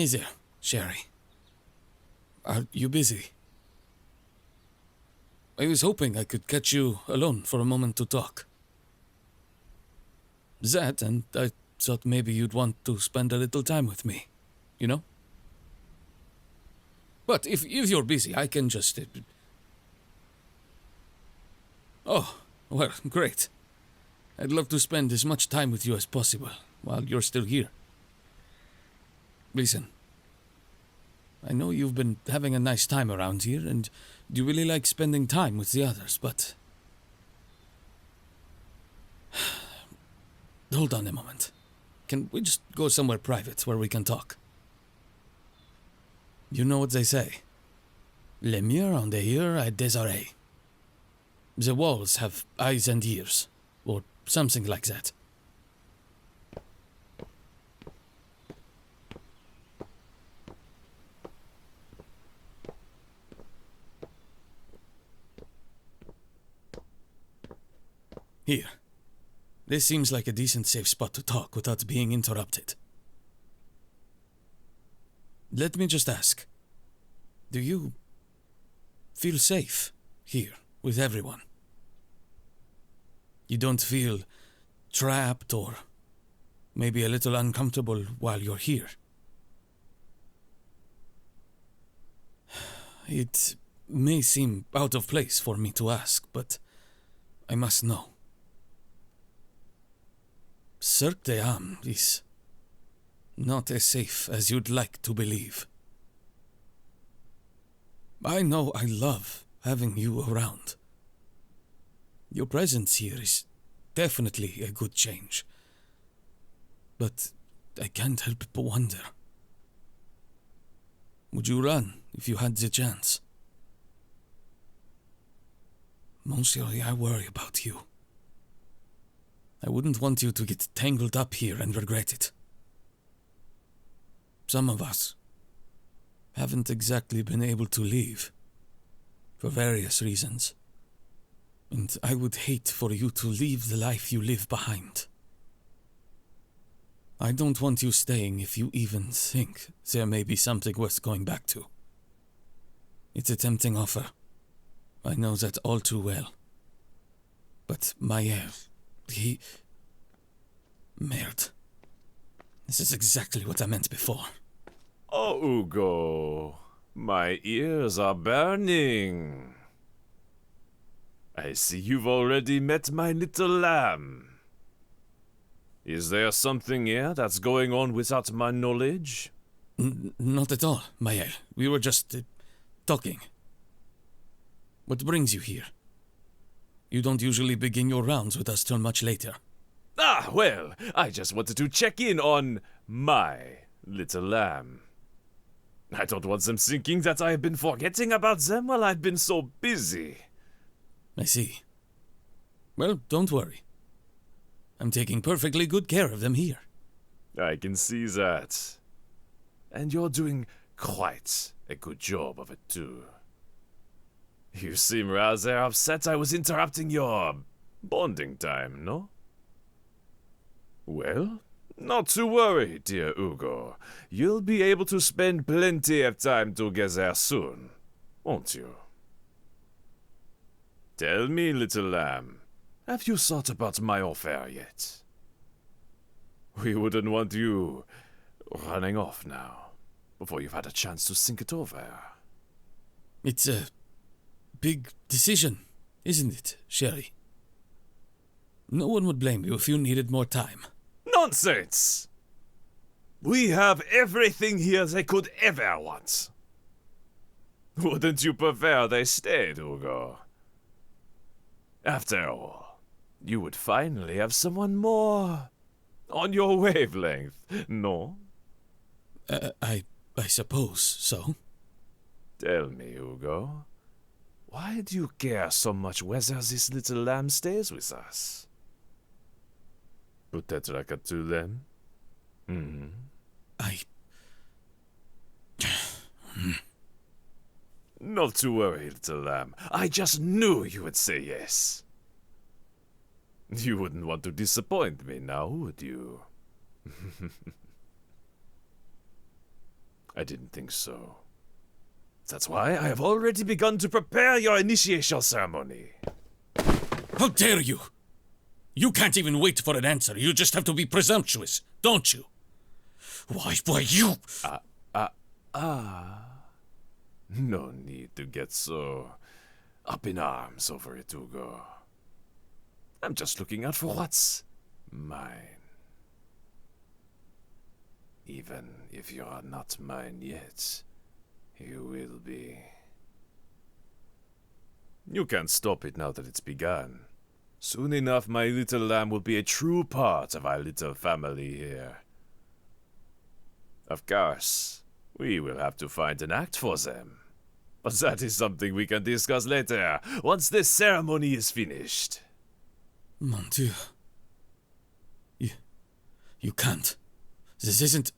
Hey there, Sherry. Are you busy? I was hoping I could catch you alone for a moment to talk. That, and I thought maybe you'd want to spend a little time with me, you know? But if you're busy, I can just... Oh, well, great. I'd love to spend as much time with you as possible while you're still here. Listen, I know you've been having a nice time around here, and you really like spending time with the others, but... Hold on a moment. Can we just go somewhere private where we can talk? You know what they say. Le mur en dehors est désolé. The walls have eyes and ears, or something like that. Here. This seems like a decent safe spot to talk without being interrupted. Let me just ask. Do you feel safe here with everyone? You don't feel trapped or maybe a little uncomfortable while you're here? It may seem out of place for me to ask, but I must know. Cirque des Âmes is not as safe as you'd like to believe. I know I love having you around. Your presence here is definitely a good change. But I can't help but wonder. Would you run if you had the chance? Mostly I worry about you. I wouldn't want you to get tangled up here and regret it. Some of us haven't exactly been able to leave, for various reasons. And I would hate for you to leave the life you live behind. I don't want you staying if you even think there may be something worth going back to. It's a tempting offer. I know that all too well. But Mael, Merde. This is exactly what I meant before. Oh, Hugo. My ears are burning. I see you've already met my little lamb. Is there something here that's going on without my knowledge? Not at all, Mael. We were just talking. What brings you here? You don't usually begin your rounds with us till much later. Ah, well, I just wanted to check in on my little lamb. I don't want them thinking that I've been forgetting about them while I've been so busy. I see. Well, don't worry. I'm taking perfectly good care of them here. I can see that. And you're doing quite a good job of it, too. You seem rather upset I was interrupting your bonding time, no? Well, not to worry, dear Hugo. You'll be able to spend plenty of time together soon, won't you? Tell me, little lamb, have you thought about my offer yet? We wouldn't want you running off now, before you've had a chance to think it over. It's a big decision, isn't it, Sherry? No one would blame you if you needed more time. Nonsense! We have everything here they could ever want. Wouldn't you prefer they stayed, Hugo? After all, you would finally have someone more on your wavelength, no? I suppose so. Tell me, Hugo, why do you care so much whether this little lamb stays with us? Peut-être que tu l'aimes? Not to worry, little lamb. I just knew you would say yes. You wouldn't want to disappoint me now, would you? I didn't think so. That's why I have already begun to prepare your initiation ceremony. How dare you! You can't even wait for an answer. You just have to be presumptuous, don't you? Why you... No need to get so up in arms over it, Hugo. I'm just looking out for what's mine. Even if you are not mine yet, you will be. You can't stop it now that it's begun. Soon enough, my little lamb will be a true part of our little family here. Of course, we will have to find an act for them. But that is something we can discuss later, once this ceremony is finished. Mon Dieu. You can't. This isn't...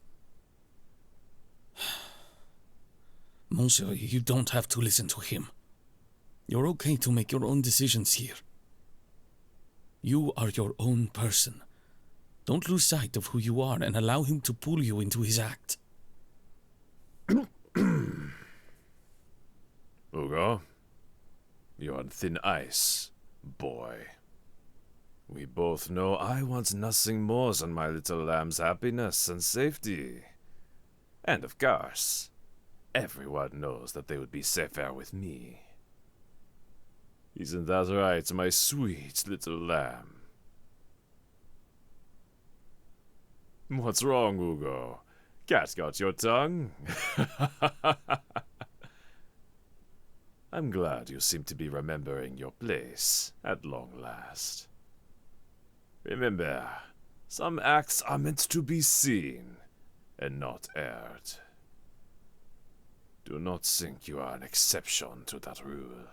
Monsieur, you don't have to listen to him. You're okay to make your own decisions here. You are your own person. Don't lose sight of who you are and allow him to pull you into his act. Hugo, you're on thin ice, boy. We both know I want nothing more than my little lamb's happiness and safety. And of course, everyone knows that they would be safer with me. Isn't that right, my sweet little lamb? What's wrong, Hugo? Cat got your tongue? I'm glad you seem to be remembering your place at long last. Remember, some acts are meant to be seen and not aired. Do not think you are an exception to that rule.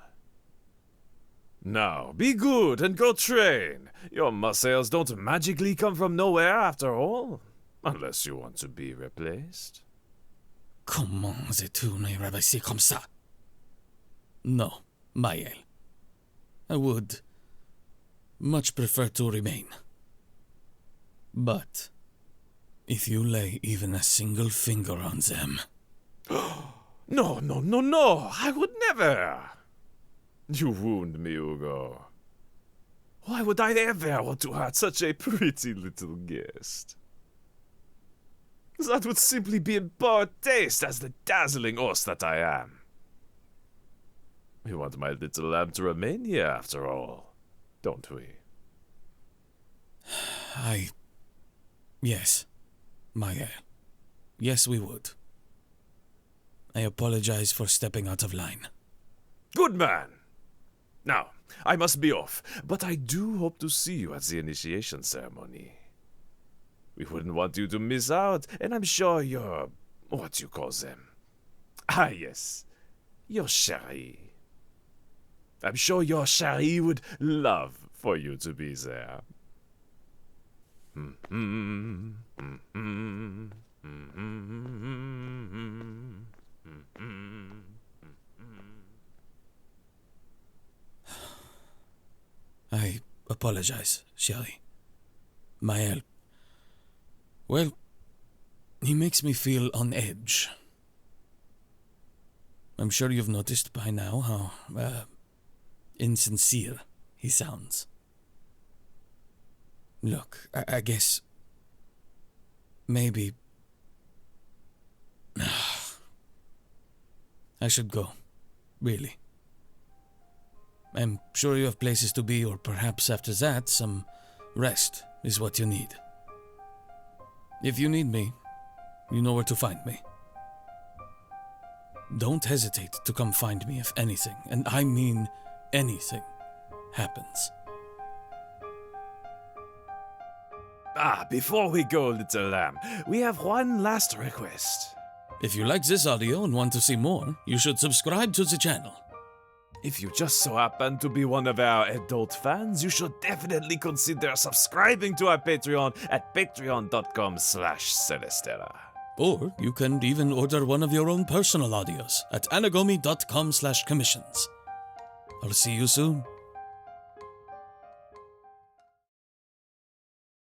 Now, be good and go train. Your muscles don't magically come from nowhere after all. Unless you want to be replaced. Comment veux-tu me rabaisser comme ça? No, Mael. I would much prefer to remain. But if you lay even a single finger on them... No, I would never. You wound me, Hugo. Why would I ever want to hurt such a pretty little guest? That would simply be in poor taste as the dazzling horse that I am. We want my little lamb to remain here after all, don't we? Yes, Mael. Yes, we would. I apologize for stepping out of line. Good man! Now, I must be off, but I do hope to see you at the initiation ceremony. We wouldn't want you to miss out, and I'm sure your... what you call them? Ah, yes. Your chérie. I'm sure your chérie would love for you to be there. I apologize, chérie. Mael. Well, he makes me feel on edge. I'm sure you've noticed by now how, insincere he sounds. Look, I guess... maybe... I should go. Really. I'm sure you have places to be, or perhaps after that, some rest is what you need. If you need me, you know where to find me. Don't hesitate to come find me if anything, and I mean anything, happens. Before we go, little lamb, we have one last request. If you like this audio and want to see more, you should subscribe to the channel. If you just so happen to be one of our adult fans, you should definitely consider subscribing to our Patreon at patreon.com/Celesterra. Or you can even order one of your own personal audios at anagomi.com/commissions. I'll see you soon.